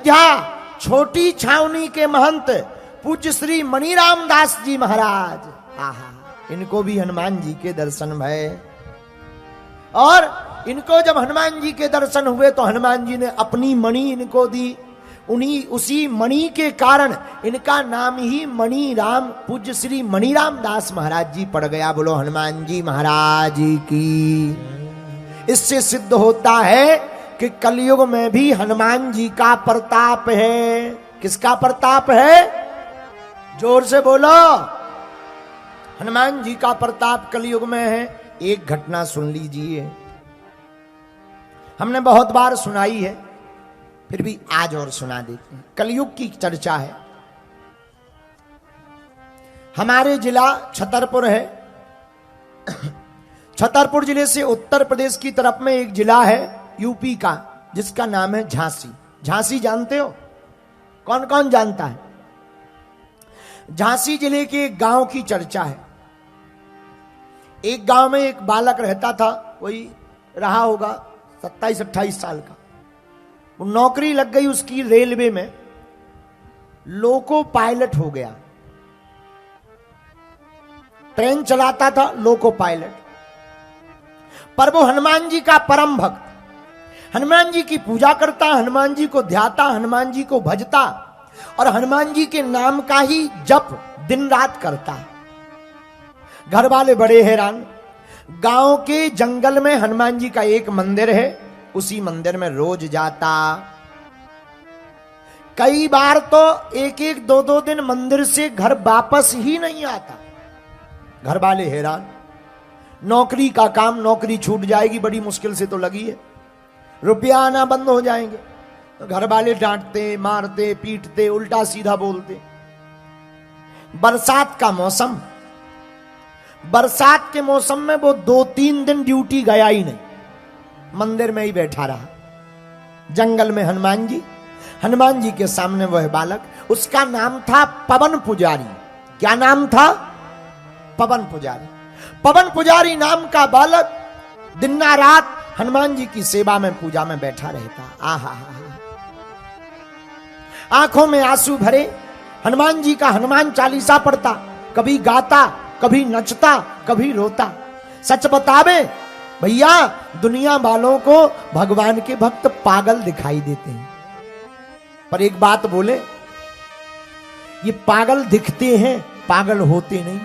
अयोध्या छोटी छावनी के महंत पूज्य श्री मणिराम दास जी महाराज, आहा, इनको भी हनुमान जी के दर्शन भये। और इनको जब हनुमान जी के दर्शन हुए तो हनुमान जी ने अपनी मणि इनको दी। उसी मणि के कारण इनका नाम ही मणि राम पूज्य श्री मणिराम दास महाराज जी पड़ गया। बोलो हनुमान जी महाराज की। इससे सिद्ध होता है कि कलयुग में भी हनुमान जी का प्रताप है। किसका प्रताप है? जोर से बोलो। हनुमान जी का प्रताप कलयुग में है। एक घटना सुन लीजिए, हमने बहुत बार सुनाई है, फिर भी आज और सुना देते हैं। कलयुग की चर्चा है। हमारे जिला छतरपुर है। छतरपुर जिले से उत्तर प्रदेश की तरफ में एक जिला है यूपी का, जिसका नाम है झांसी। झांसी जानते हो? कौन कौन जानता है? झांसी जिले के एक गांव की चर्चा है। एक गांव में एक बालक रहता था, वही रहा होगा 27-28 साल का। वो नौकरी लग गई उसकी रेलवे में, लोको पायलट हो गया। ट्रेन चलाता था, लोको पायलट। पर वो हनुमान जी का परम भक्त, हनुमान जी की पूजा करता, हनुमान जी को ध्याता, हनुमान जी को भजता और हनुमान जी के नाम का ही जप दिन रात करता। घर वाले बड़े हैरान। गांव के जंगल में हनुमान जी का एक मंदिर है, उसी मंदिर में रोज जाता। कई बार तो एक दो दिन मंदिर से घर वापस ही नहीं आता। घर वाले हैरान। नौकरी का काम, नौकरी छूट जाएगी, बड़ी मुश्किल से तो लगी है, रुपया आना बंद हो जाएंगे। तो घर वाले डांटते, मारते, पीटते, उल्टा सीधा बोलते। बरसात का मौसम, बरसात के मौसम में वो 2-3 दिन ड्यूटी गया ही नहीं, मंदिर में ही बैठा रहा। जंगल में हनुमान जी के सामने वह बालक, उसका नाम था पवन पुजारी। क्या नाम था? पवन पुजारी। पवन पुजारी नाम का बालक दिन रात हनुमान जी की सेवा में, पूजा में बैठा रहता। आहा, आंखों में आंसू भरे हनुमान जी का हनुमान चालीसा पढ़ता, कभी गाता, कभी नचता, कभी रोता। सच बतावे भैया, दुनिया वालों को भगवान के भक्त पागल दिखाई देते हैं, पर एक बात बोले, ये पागल दिखते हैं, पागल होते नहीं।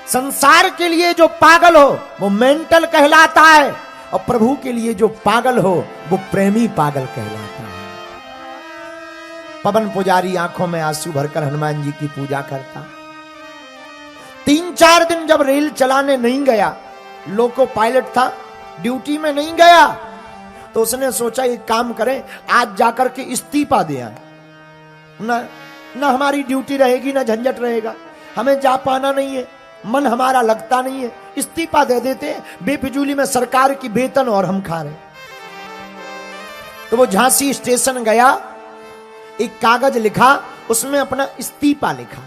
संसार के लिए जो पागल हो वो मेंटल कहलाता है, और प्रभु के लिए जो पागल हो वो प्रेमी पागल कहलाता है। पवन पुजारी आंखों में आंसू भरकर हनुमान जी की पूजा करता। 3-4 दिन जब रेल चलाने नहीं गया, लोको पायलट था, ड्यूटी में नहीं गया, तो उसने सोचा एक काम करें, आज जाकर के इस्तीफा दे आए। ना हमारी ड्यूटी रहेगी, ना झंझट रहेगा, हमें जा पाना नहीं है, मन हमारा लगता नहीं है, इस्तीफा दे देते हैं, बेफिजूली में सरकार की वेतन और हम खा रहे। तो वो झांसी स्टेशन गया, एक कागज लिखा, उसमें अपना इस्तीफा लिखा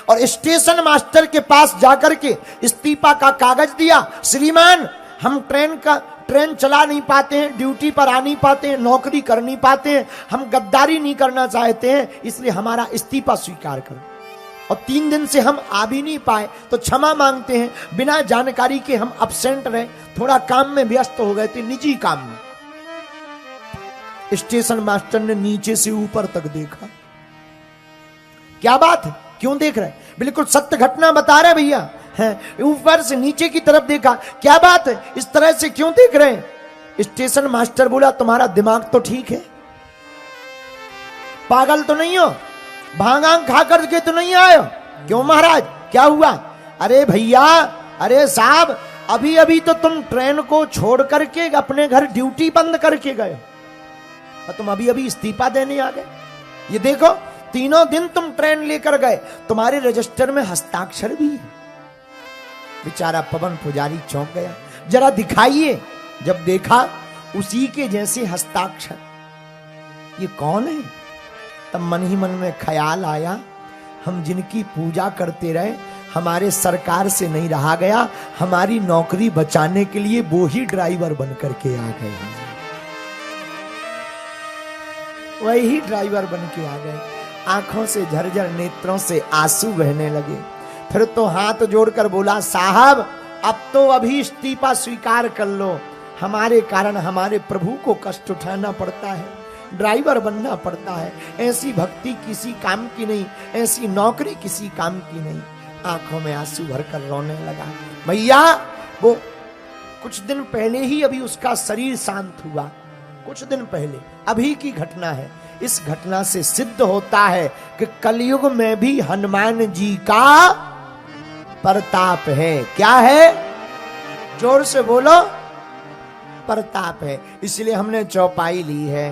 और स्टेशन मास्टर के पास जाकर के इस्तीफा का कागज दिया। श्रीमान, हम ट्रेन चला नहीं पाते हैं, ड्यूटी पर आ नहीं पाते हैं, नौकरी कर नहीं पाते हैं, हम गद्दारी नहीं करना चाहते हैं, इसलिए हमारा इस्तीफा स्वीकार करो। और 3 दिन से हम आ भी नहीं पाए तो क्षमा मांगते हैं, बिना जानकारी के हम अब्सेंट रहे, थोड़ा काम में व्यस्त हो गए थे, निजी काम में। स्टेशन मास्टर ने नीचे से ऊपर तक देखा। क्या बात है, क्यों देख रहे? बिल्कुल सत्य घटना बता रहे भैया, ऊपर से नीचे की तरफ देखा। क्या बात है, इस तरह से क्यों देख रहे हैं? स्टेशन मास्टर बोला, तुम्हारा दिमाग तो ठीक है, पागल तो नहीं हो, भांग खा करके तो नहीं आए हो? क्यों महाराज, क्या हुआ? अरे भैया, अरे साहब, अभी अभी तो तुम ट्रेन को छोड़ करके अपने घर ड्यूटी बंद करके गए और तुम अभी अभी इस्तीफा देने आ गए। ये देखो, 3 दिन तुम ट्रेन लेकर गए, तुम्हारे रजिस्टर में हस्ताक्षर भी है। बेचारा पवन पुजारी चौंक गया, जरा दिखाइए। जब देखा, उसी के जैसे हस्ताक्षर। ये कौन है? तब मन ही मन में ख्याल आया, हम जिनकी पूजा करते रहे, हमारे सरकार से नहीं रहा गया, हमारी नौकरी बचाने के लिए वो ही ड्राइवर बन करके आ गए। वही ड्राइवर बन के आ गए। आंखों से झरझर नेत्रों से आंसू बहने लगे। फिर तो हाथ जोड़कर बोला, साहब अब तो अभी इस्तीफा स्वीकार कर लो, हमारे कारण हमारे प्रभु को कष्ट उठाना पड़ता है, ड्राइवर बनना पड़ता है। ऐसी भक्ति किसी काम की नहीं, ऐसी नौकरी किसी काम की नहीं। आंखों में आंसू भरकर रोने लगा। भैया वो कुछ दिन पहले ही अभी उसका शरीर शांत हुआ, कुछ दिन पहले, अभी की घटना है। इस घटना से सिद्ध होता है कि कलयुग में भी हनुमान जी का प्रताप है। क्या है? जोर से बोलो, प्रताप है। इसलिए हमने चौपाई ली है।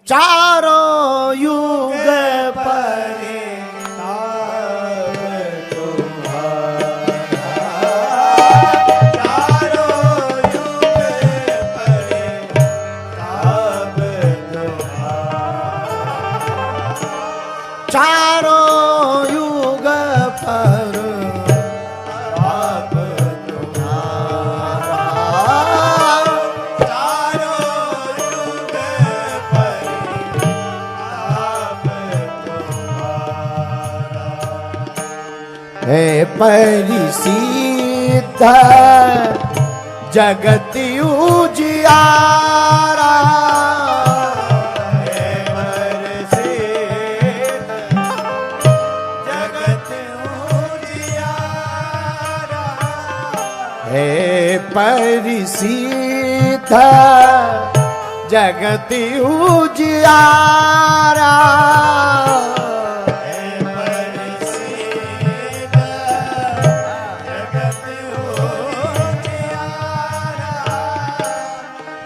चारों युग परे चारों युग पर आप तुम्हारा, चारों युग पर आप तुम्हारा है परिसिद्ध जगत उजियारा। हे परिसिद्ध जगत उजियारा, हे परिसिद्ध जगत उजियारा।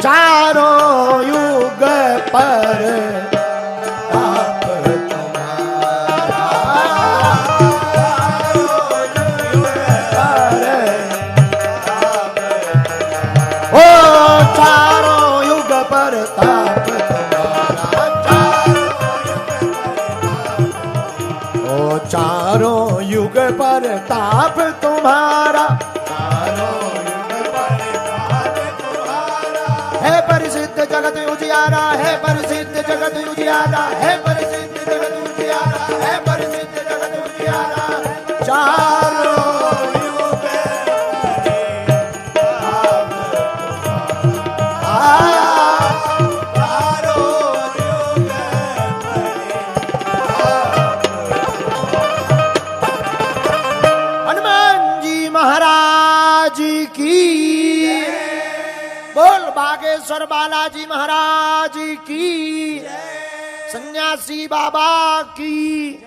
चारों युग पर आप चारों युग पर ताप तुम्हारा, ओ चारों युग पर ताप तुम्हारा, चारों युग पर ताप तुम्हारा है परिसिद्ध जगत उजियारा, है परिसिद्ध जगत उजियारा, है परिसिद्ध जगत उजियारा, है परिसिद्ध जगत उजियारा। चारों बागेश्वर बालाजी महाराज की, सन्यासी बाबा की।